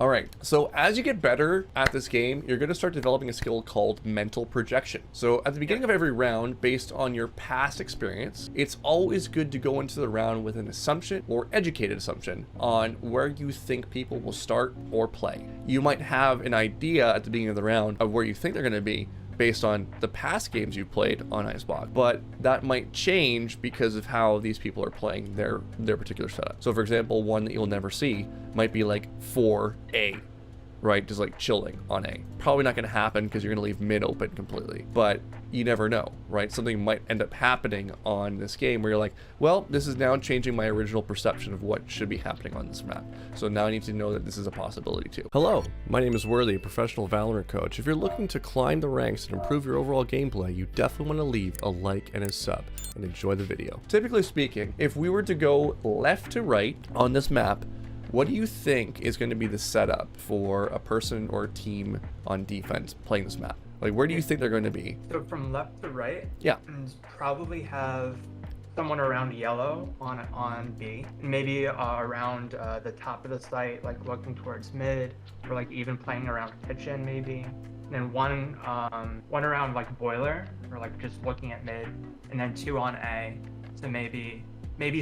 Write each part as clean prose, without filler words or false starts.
All right, so as you get better at this game, you're going to start developing a skill called mental projection. So at the beginning of every round, based on your past experience, it's always good to go into the round with an assumption or educated assumption on where you think people will start or play. You might have an idea at the beginning of the round of where you think they're going to be, based on the past games you played on Icebox, but that might change because of how these people are playing their particular setup. So for example, one that you'll never see might be like 4A, right? Just like chilling on A. Probably not going to happen because you're going to leave mid open completely, but you never know, right? Something might end up happening on this game where you're like, well, this is now changing my original perception of what should be happening on this map. So now I need to know that this is a possibility too. Hello, my name is Worthy, a professional Valorant coach. If you're looking to climb the ranks and improve your overall gameplay, you definitely want to leave a like and a sub and enjoy the video. Typically speaking, if we were to go left to right on this map, what do you think is going to be the setup for a person or a team on defense playing this map? Like, where do you think they're going to be? So from left to right, yeah, and probably have someone around yellow on B, and maybe around the top of the site, like looking towards mid, or like even playing around kitchen maybe. And then one around like boiler, or like just looking at mid, and then two on A. So maybe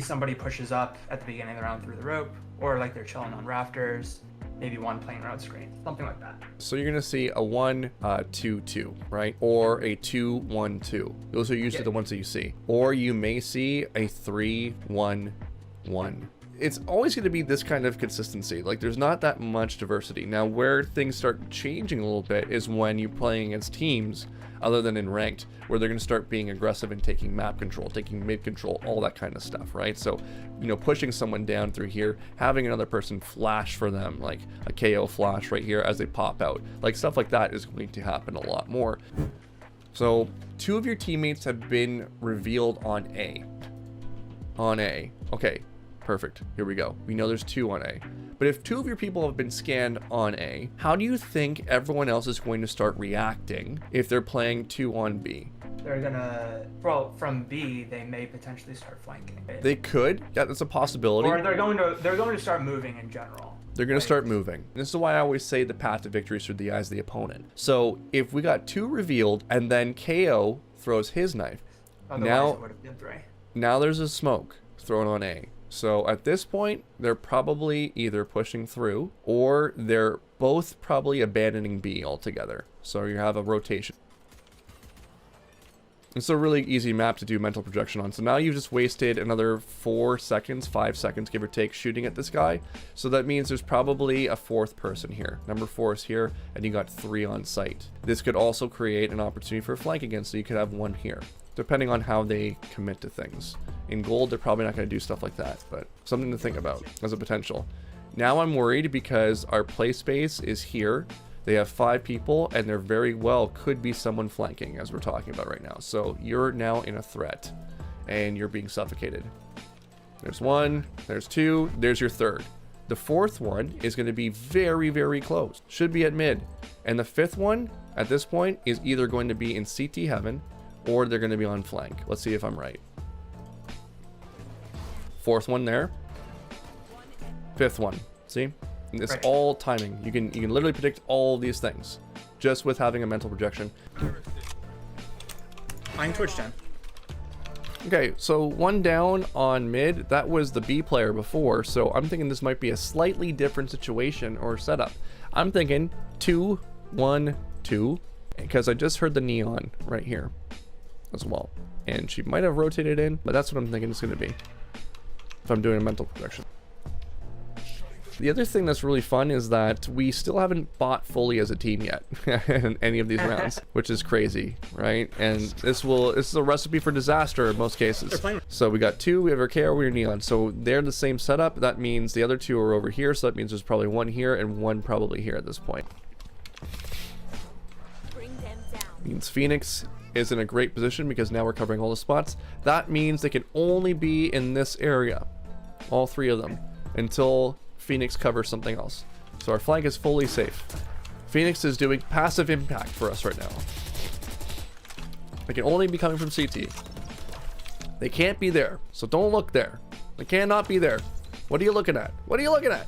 somebody pushes up at the beginning of the round through the rope, or like they're chilling on rafters. Maybe one playing road screen, something like that. So you're gonna see a 1-2-2, right? Or a 2-1-2. Those are usually the ones that you see. Or you may see a 3-1-1. It's always going to be this kind of consistency. Like, there's not that much diversity. Now, where things start changing a little bit is when you're playing against teams other than in ranked, where they're going to start being aggressive and taking map control, taking mid control, all that kind of stuff, right? So, you know, pushing someone down through here, having another person flash for them, like a KO flash right here as they pop out, like stuff like that is going to happen a lot more. So, two of your teammates have been revealed on A. On A. Okay. Perfect. Here we go. We know there's two on A. But if two of your people have been scanned on A, how do you think everyone else is going to start reacting if they're playing two on B? They're gonna, well, from B, they may potentially start flanking. They could. Yeah, that's a possibility. Or they're going to start moving in general. They're going to start moving. This is why I always say the path to victory is through the eyes of the opponent. So if we got two revealed and then KO throws his knife, otherwise it would have been three. Now there's a smoke thrown on A. So at this point, they're probably either pushing through or they're both probably abandoning B altogether. So you have a rotation. It's a really easy map to do mental projection on. So now you've just wasted another 4 seconds, 5 seconds, give or take, shooting at this guy. So that means there's probably a fourth person here. Number 4 is here, and you got 3 on site. This could also create an opportunity for a flank again, so you could have 1 here, depending on how they commit to things. In gold, they're probably not going to do stuff like that, but something to think about as a potential. Now I'm worried because our play space is here. They have 5 people, and there very well could be someone flanking, as we're talking about right now. So you're now in a threat, and you're being suffocated. There's 1, there's 2, there's your 3rd. The 4th one is going to be very, very close. Should be at mid. And the 5th one, at this point, is either going to be in CT heaven, or they're going to be on flank. Let's see if I'm right. 4th one there. 5th one. See? And it's all timing. You can literally predict all these things just with having a mental projection. I'm Twitch gen. Okay, so 1 down on mid. That was the B player before, so I'm thinking this might be a slightly different situation or setup. I'm thinking 2-1-2, because I just heard the neon right here as well, and she might have rotated in, but that's what I'm thinking it's going to be if I'm doing a mental projection. The other thing that's really fun is that we still haven't bought fully as a team yet in any of these rounds, which is crazy, right? And this is a recipe for disaster in most cases. So we got 2, we have our KO, we have neon. So they're the same setup. That means the other 2 are over here. So that means there's probably 1 here and 1 probably here at this point. Means Phoenix is in a great position because now we're covering all the spots. That means they can only be in this area, all 3 of them, until Phoenix covers something else. So our flank is fully safe. Phoenix is doing passive impact for us right now. They can only be coming from CT. They can't be there, so don't look there. They cannot be there. What are you looking at? What are you looking at?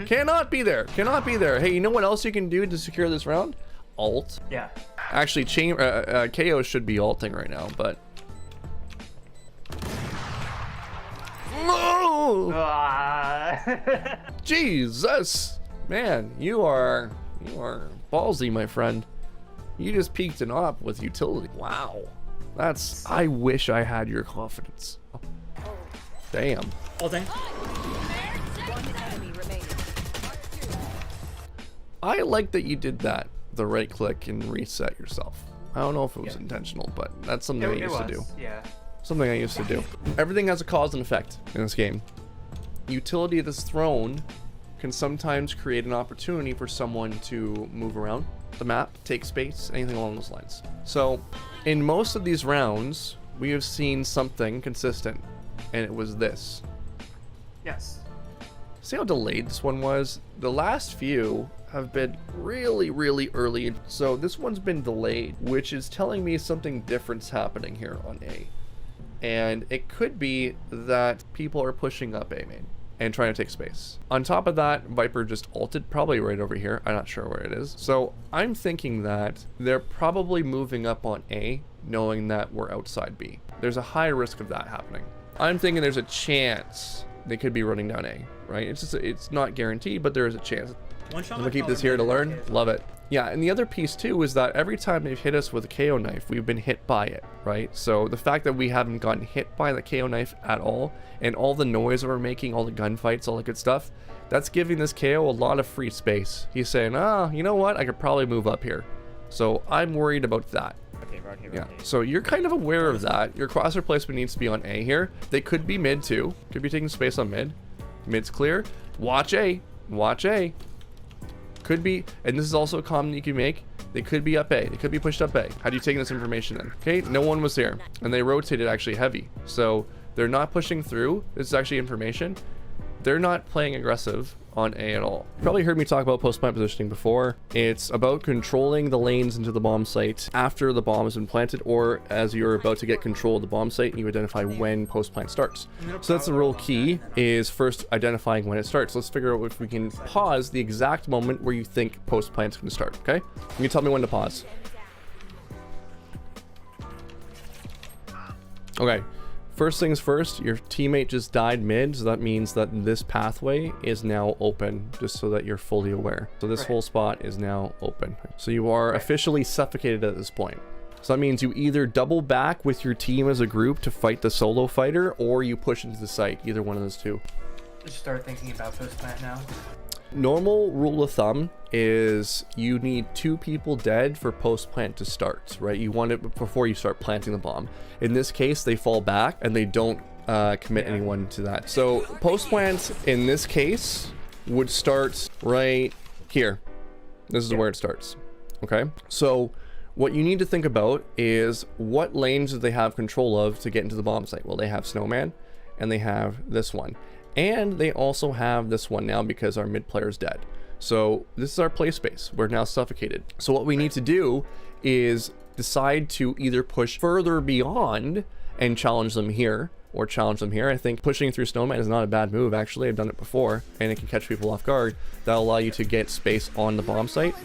Cannot be there. Cannot be there. Hey, you know what else you can do to secure this round? Alt. Yeah. Actually, KO should be alting right now, but... No! Jesus! Man, you are ballsy, my friend. You just peaked an op with utility. Wow. I wish I had your confidence. Damn. Oh, dang. I like that you did that. The right click and reset yourself. I don't know if it was intentional, but that's something I used to do. Yeah. Something I used to do. Everything has a cause and effect in this game. Utility that's thrown can sometimes create an opportunity for someone to move around the map, take space, anything along those lines. So, in most of these rounds, we have seen something consistent, and it was this. Yes. See how delayed this one was? The last few have been really, really early. So this one's been delayed, which is telling me something different's happening here on A. And it could be that people are pushing up A main and trying to take space. On top of that, Viper just ulted probably right over here. I'm not sure where it is. So I'm thinking that they're probably moving up on A, knowing that we're outside B. There's a high risk of that happening. I'm thinking there's a chance they could be running down A, right? It's not guaranteed, but there is a chance. One shot. I'm gonna keep this here to learn. Love it. Yeah, and the other piece too is that every time they've hit us with a KO knife, we've been hit by it, right? So the fact that we haven't gotten hit by the KO knife at all, and all the noise that we're making, all the gunfights, all the good stuff, that's giving this KO a lot of free space. He's saying, you know what? I could probably move up here. So I'm worried about that. Okay, right here. Yeah, so you're kind of aware of that. Your crosshair placement needs to be on A here. They could be mid too. Could be taking space on mid. Mid's clear. Watch A. Watch A. Could be, and this is also a comment you can make, they could be up A. They could be pushed up A. How do you take this information then? Okay, no one was here. And they rotated actually heavy. So they're not pushing through. This is actually information. They're not playing aggressive on A at all. You probably heard me talk about post-plant positioning before. It's about controlling the lanes into the bomb site after the bomb has been planted, or as you're about to get control of the bomb site and you identify when post-plant starts. So that's the real key, is first identifying when it starts. Let's figure out if we can pause the exact moment where you think post-plant's gonna start, okay? You can tell me when to pause. Okay. First things first, your teammate just died mid, so that means that this pathway is now open, just so that you're fully aware. So this whole spot is now open. So you are officially suffocated at this point. So that means you either double back with your team as a group to fight the solo fighter, or you push into the site, either one of those two. Just start thinking about post plant now. Normal rule of thumb is you need 2 people dead for post plant to start, right? You want it before you start planting the bomb. In this case, they fall back and they don't commit anyone to that. So post plant in this case would start right here. This is where it starts. Okay, so what you need to think about is what lanes do they have control of to get into the bomb site? Well, they have Snowman and they have this one. And they also have this one now because our mid player is dead. So this is our play space. We're now suffocated. So what we need to do is decide to either push further beyond and challenge them here, or challenge them here. I think pushing through Snowman is not a bad move, actually. I've done it before, and it can catch people off guard. That'll allow you to get space on the bomb site.